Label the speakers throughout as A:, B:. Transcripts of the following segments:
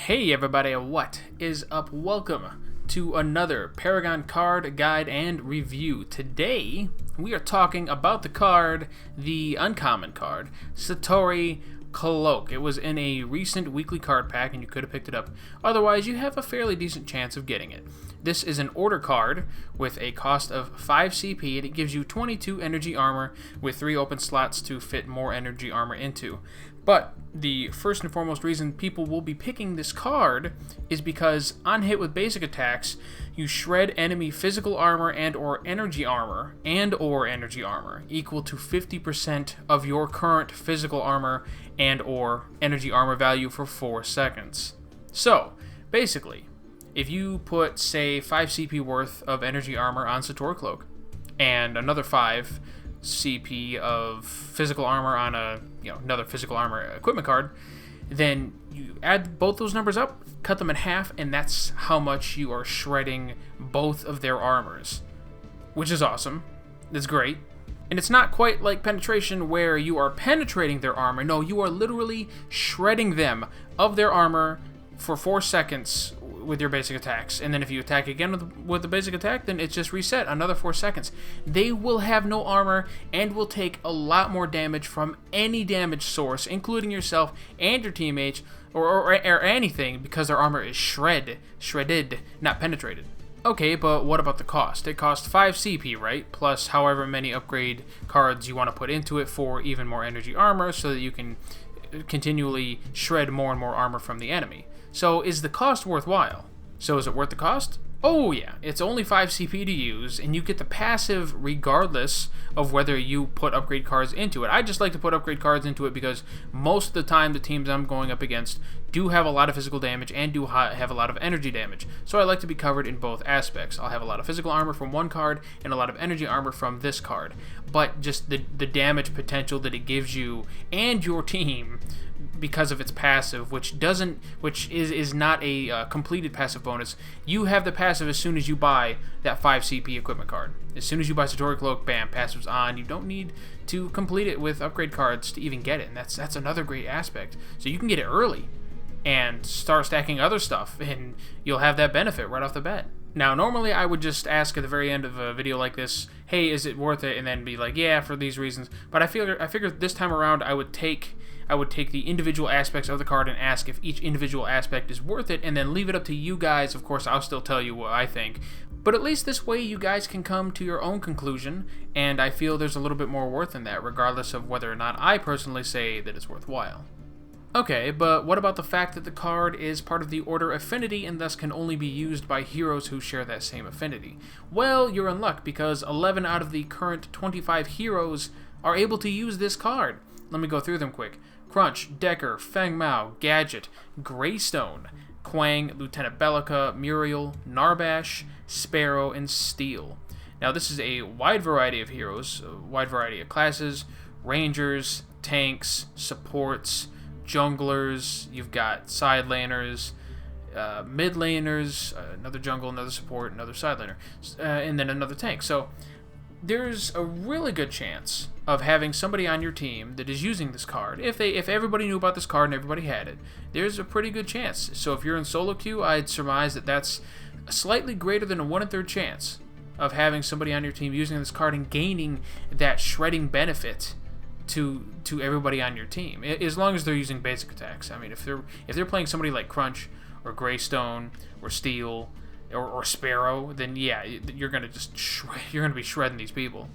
A: Hey everybody, what is up? Welcome to another Paragon Card Guide and Review. Today, we are talking about the card, the uncommon card, Satori Cloak. It was in a recent weekly card pack and you could have picked it up. Otherwise, you have a fairly decent chance of getting it. This is an order card with a cost of 5 CP and it gives you 22 energy armor with 3 open slots to fit more energy armor into. But the first and foremost reason people will be picking this card is because on hit with basic attacks, you shred enemy physical armor and or energy armor equal to 50% of your current physical armor and or energy armor value for 4 seconds. So, basically, if you put, say, 5 CP worth of energy armor on Satori Cloak and another 5 CP of physical armor on another physical armor equipment card, then you add both those numbers up, cut them in half, and that's how much you are shredding both of their armors, which is awesome. That's great. And it's not quite like penetration where you are penetrating their armor. No, you are literally shredding them of their armor for 4 seconds with your basic attacks, and then if you attack again with the basic attack, then it's just reset another 4 seconds. They will have no armor and will take a lot more damage from any damage source, including yourself and your teammates or anything, because their armor is shredded, not penetrated. Okay, but what about the cost? It costs 5 CP, right? Plus however many upgrade cards you want to put into it for even more energy armor so that you can continually shred more and more armor from the enemy. So is the cost worthwhile? So is it worth the cost? Oh yeah, it's only 5 CP to use, and you get the passive regardless of whether you put upgrade cards into it. I just like to put upgrade cards into it because most of the time the teams I'm going up against do have a lot of physical damage and do have a lot of energy damage. So I like to be covered in both aspects. I'll have a lot of physical armor from one card and a lot of energy armor from this card. But just the damage potential that it gives you and your team because of its passive, which is not a completed passive bonus. You have the passive as soon as you buy that 5 CP equipment card. As soon as you buy Satori Cloak, bam, passive's on. You don't need to complete it with upgrade cards to even get it, and that's another great aspect. So you can get it early and start stacking other stuff, and you'll have that benefit right off the bat. Now, normally I would just ask at the very end of a video like this, hey, is it worth it? And then be like, yeah, for these reasons. But I figured this time around I would take the individual aspects of the card and ask if each individual aspect is worth it, and then leave it up to you guys. Of course, I'll still tell you what I think. But at least this way you guys can come to your own conclusion, and I feel there's a little bit more worth in that, regardless of whether or not I personally say that it's worthwhile. Okay, but what about the fact that the card is part of the Order Affinity and thus can only be used by heroes who share that same affinity? Well, you're in luck because 11 out of the current 25 heroes are able to use this card. Let me go through them quick. Crunch, Decker, Feng Mao, Gadget, Greystone, Quang, Lieutenant Bellica, Muriel, Narbash, Sparrow, and Steel. Now this is a wide variety of heroes, a wide variety of classes, rangers, tanks, supports, junglers, you've got side laners, mid laners, another jungle, another support, another side laner, and then another tank. So there's a really good chance of having somebody on your team that is using this card. If everybody knew about this card and everybody had it, there's a pretty good chance. So if you're in solo queue, I'd surmise that that's slightly greater than a 1/3 chance of having somebody on your team using this card and gaining that shredding benefit to everybody on your team, as long as they're using basic attacks. I mean, if they're playing somebody like Crunch or Greystone or Steel or Sparrow, then yeah, you're gonna be shredding these people.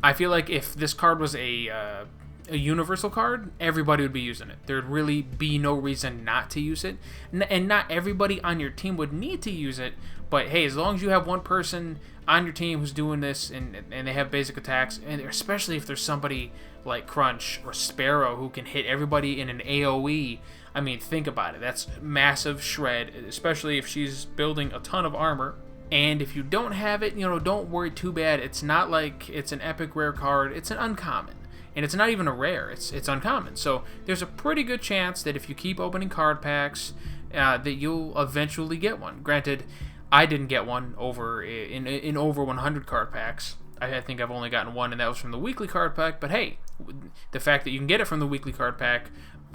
A: I feel like if this card was a universal card, everybody would be using it. There'd really be no reason not to use it, and not everybody on your team would need to use it. But hey, as long as you have one person on your team who's doing this and they have basic attacks, and especially if there's somebody like Crunch or Sparrow who can hit everybody in an AoE, I mean, think about it. That's massive shred, especially if she's building a ton of armor. And if you don't have it, don't worry too bad. It's not like it's an epic rare card. It's an uncommon. And it's not even a rare. It's uncommon. So there's a pretty good chance that if you keep opening card packs, that you'll eventually get one. Granted, I didn't get one in over 100 card packs. I think I've only gotten one, and that was from the weekly card pack. But hey, the fact that you can get it from the weekly card pack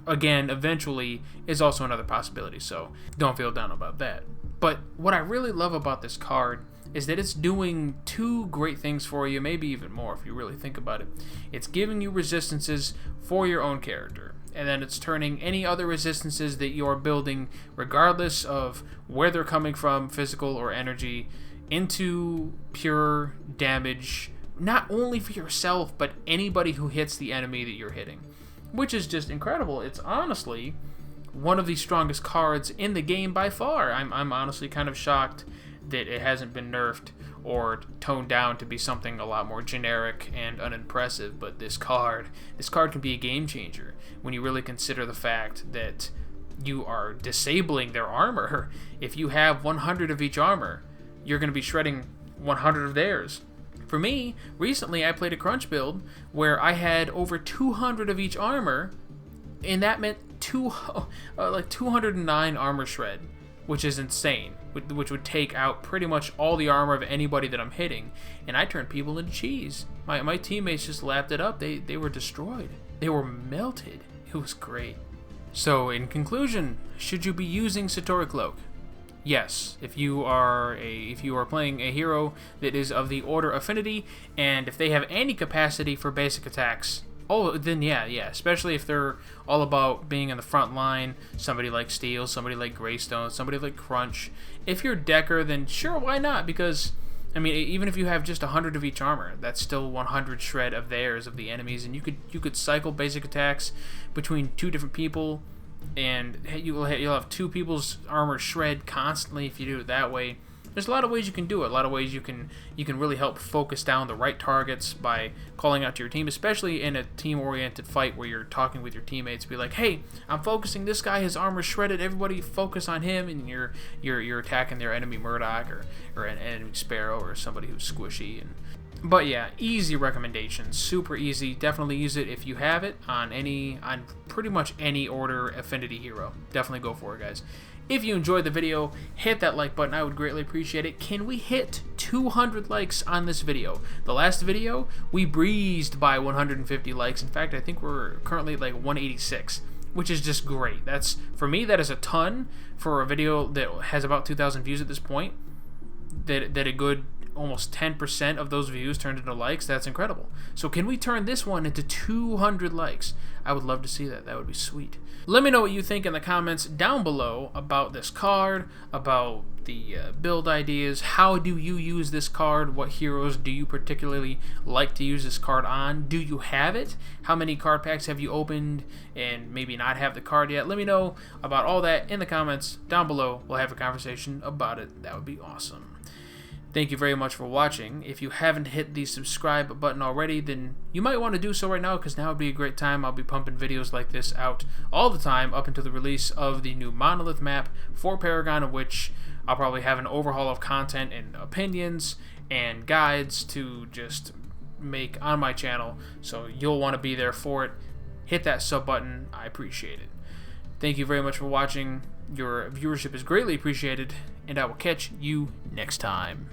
A: again, eventually, is also another possibility, so don't feel down about that. But what I really love about this card is that it's doing two great things for you, maybe even more if you really think about it. It's giving you resistances for your own character, and then it's turning any other resistances that you're building, regardless of where they're coming from, physical or energy, into pure damage, not only for yourself, but anybody who hits the enemy that you're hitting, which is just incredible. It's honestly one of the strongest cards in the game by far. I'm honestly kind of shocked that it hasn't been nerfed or toned down to be something a lot more generic and unimpressive, but this card can be a game changer when you really consider the fact that you are disabling their armor. If you have 100 of each armor, you're going to be shredding 100 of theirs. For me, recently I played a crunch build where I had over 200 of each armor, and that meant 209 armor shred, which is insane, which would take out pretty much all the armor of anybody that I'm hitting, and I turned people into cheese. My teammates just lapped it up. They were destroyed. They were melted. It was great. So in conclusion, should you be using Satori Cloak? Yes, if you are playing a hero that is of the Order Affinity, and if they have any capacity for basic attacks, oh, then yeah, especially if they're all about being in the front line, somebody like Steel, somebody like Greystone, somebody like Crunch. If you're Decker, then sure, why not? Because, I mean, even if you have just 100 of each armor, that's still 100 shred of theirs, of the enemies, and you could cycle basic attacks between two different people, and you'll have two people's armor shred constantly if you do it that way. There's a lot of ways you can do it. A lot of ways you can really help focus down the right targets by calling out to your team, especially in a team-oriented fight where you're talking with your teammates. Be like, hey, I'm focusing this guy. His armor shredded. Everybody focus on him, and you're attacking their enemy Murdoch or an enemy Sparrow or somebody who's squishy. But yeah, easy recommendations, super easy. Definitely use it if you have it on pretty much any Order Affinity hero. Definitely go for it, guys. If you enjoyed the video, hit that like button. I would greatly appreciate it. Can we hit 200 likes on this video? The last video, we breezed by 150 likes. In fact, I think we're currently at like 186, which is just great. For me, that is a ton for a video that has about 2,000 views at this point. That a good almost 10% of those views turned into likes. That's incredible. So can we turn this one into 200 likes? I would love to see that. That would be sweet. Let me know what you think in the comments down below about this card, about the build ideas. How do you use this card? What heroes do you particularly like to use this card on? Do you have it? How many card packs have you opened and maybe not have the card yet? Let me know about all that in the comments down below. We'll have a conversation about it. That would be awesome. Thank you very much for watching. If you haven't hit the subscribe button already, then you might want to do so right now, because now would be a great time. I'll be pumping videos like this out all the time up until the release of the new Monolith map for Paragon, in which I'll probably have an overhaul of content and opinions and guides to just make on my channel. So you'll want to be there for it. Hit that sub button. I appreciate it. Thank you very much for watching. Your viewership is greatly appreciated, and I will catch you next time.